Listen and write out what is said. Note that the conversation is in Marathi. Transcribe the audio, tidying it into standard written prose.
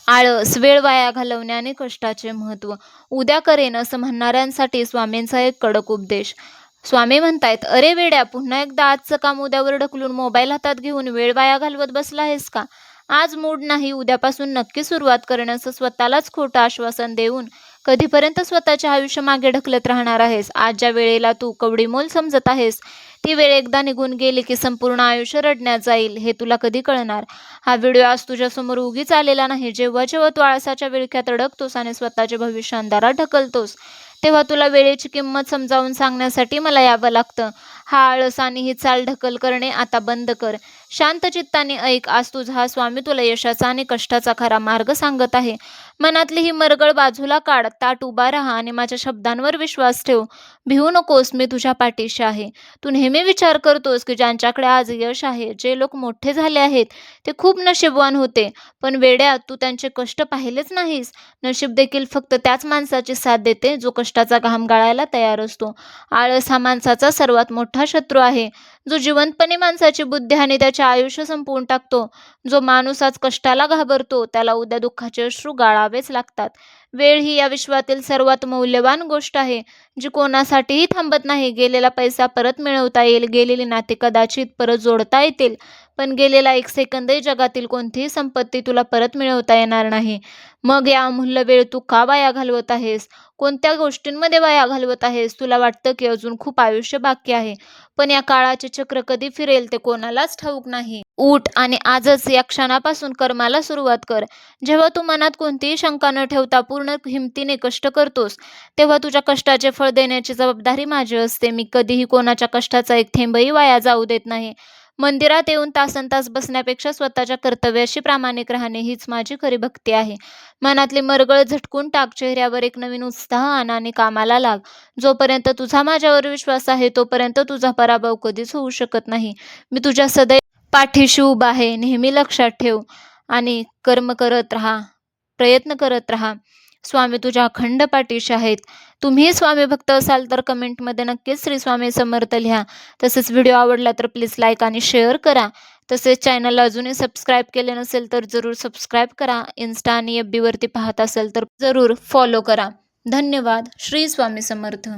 आळस, वेळ वाया घालवणे आणि कष्टाचे महत्त्व. उद्या करेन असं म्हणणाऱ्यांसाठी स्वामींचा एक कडक उपदेश. स्वामी म्हणतायत, "अरे वेड्या, पुन्हा एकदा आजचं काम उद्यावर ढकलून मोबाईल हातात घेऊन वेळ वाया घालवत बसला आहेस का? आज मूड नाही, उद्यापासून नक्की सुरुवात करण्याचं स्वतःलाच खोटं आश्वासन देऊन कधीपर्यंत स्वतःचे आयुष्य मागे ढकलत राहणार आहेस? आज ज्या वेळेला तू कवडीमोल समजत आहेस, ती वेळ एकदा निघून गेली की संपूर्ण आयुष्य रडण्यात जाईल, हे तुला कधी कळणार?" हा व्हिडिओ आज तुझ्यासमोर उगीच आलेला नाही. जेव्हा जेव्हा तू आळसाच्या विळख्यात अडकतोस आणि स्वतःचे भविष्य अंधारात ढकलतोस, तेव्हा तुला वेळेची किंमत समजावून सांगण्यासाठी मला यावं लागतं. हा आळस आणि ही चालढकल करणे आता बंद कर. शांत चित्ताने ऐक. आज तुझा हा स्वामी तुला यशाचा आणि कष्टाचा खरा मार्ग सांगत आहे. मनातली ही मरगळ बाजूला काढ, ताठ उभा राहा आणि माझ्या शब्दांवर विश्वास ठेव. भिवू नकोस, मी तुझ्या पाठीशी आहे. तू नेहमी विचार करतोस की ज्यांच्याकडे आज यश आहे, जे लोक मोठे झाले आहेत, ते खूप नशीबवान होते. पण वेड्या, तू त्यांचे कष्ट पाहिलेच नाहीस. नशीब देखील फक्त त्याच माणसाची साथ देते, जो कष्टाचा घाम गाळायला तयार असतो. आळस हा माणसाचा सर्वात मोठा शत्रू आहे, जो जिवंतपणे माणसाची बुद्धी आणि त्याचे आयुष्य संपवून टाकतो. जो माणूस आज कष्टाला घाबरतो, त्याला उद्या दुःखाचे अश्रू गाळावेच लागतात. वेळ ही या विश्वातील सर्वात मौल्यवान गोष्ट आहे, जी कोणासाठीही थांबत नाही. गेलेला पैसा परत मिळवता येईल, गेलेली नाती कदाचित परत जोडता येतील, पण गेलेला एक सेकंदही जगातील कोणतीही संपत्ती तुला परत मिळवता येणार नाही. मग या अमूल्य वेळ तू का वाया घालवत आहेस? कोणत्या गोष्टींमध्ये वाया घालवत आहेस? तुला वाटतं की अजून खूप आयुष्य बाकी आहे, पण या काळाचे चक्र कधी फिरेल ते कोणालाच ठाऊक नाही. उठ आणि आजच या क्षणापासून कर्माला सुरुवात कर. जेव्हा तू मनात कोणतीही शंका न ठेवता पूर्ण हिमतीने कष्ट करतोस, तेव्हा तुझ्या कष्टाचे फळ देण्याची जबाबदारी माझी असते. मी कधीही कोणाच्या कष्टाचा एक थेंबही वाया जाऊ देत नाही. मंदिरात येऊन तासनतास बसण्यापेक्षा स्वतःच्या कर्तव्याशी प्रामाणिक राहणे हीच माझी खरी भक्ती आहे. मनातली मरगळ झटकून टाक, चेहऱ्यावर एक नवीन उत्साह आण आणि कामाला लाग. जोपर्यंत तुझा माझ्यावर विश्वास आहे, तोपर्यंत तुझा पराभव कधीच होऊ शकत नाही. मी तुझ्या सदैव पाठीशी उभा आहे. नेहमी लक्षात ठेव आणि कर्म करत राहा, प्रयत्न करत राहा. स्वामी तुझ्या अखंड पाठीशी आहेत. तुम्ही स्वामी भक्त असाल तर कमेंटमध्ये नक्कीच श्री स्वामी समर्थ लिहा. तसेच व्हिडिओ आवडला तर प्लीज लाईक आणि शेअर करा. तसेच चॅनलला अजूनही सबस्क्राईब केले नसेल तर जरूर सबस्क्राईब करा. इन्स्टा आणि FB वरती पाहत असेल तर जरूर फॉलो करा. धन्यवाद. श्री स्वामी समर्थ.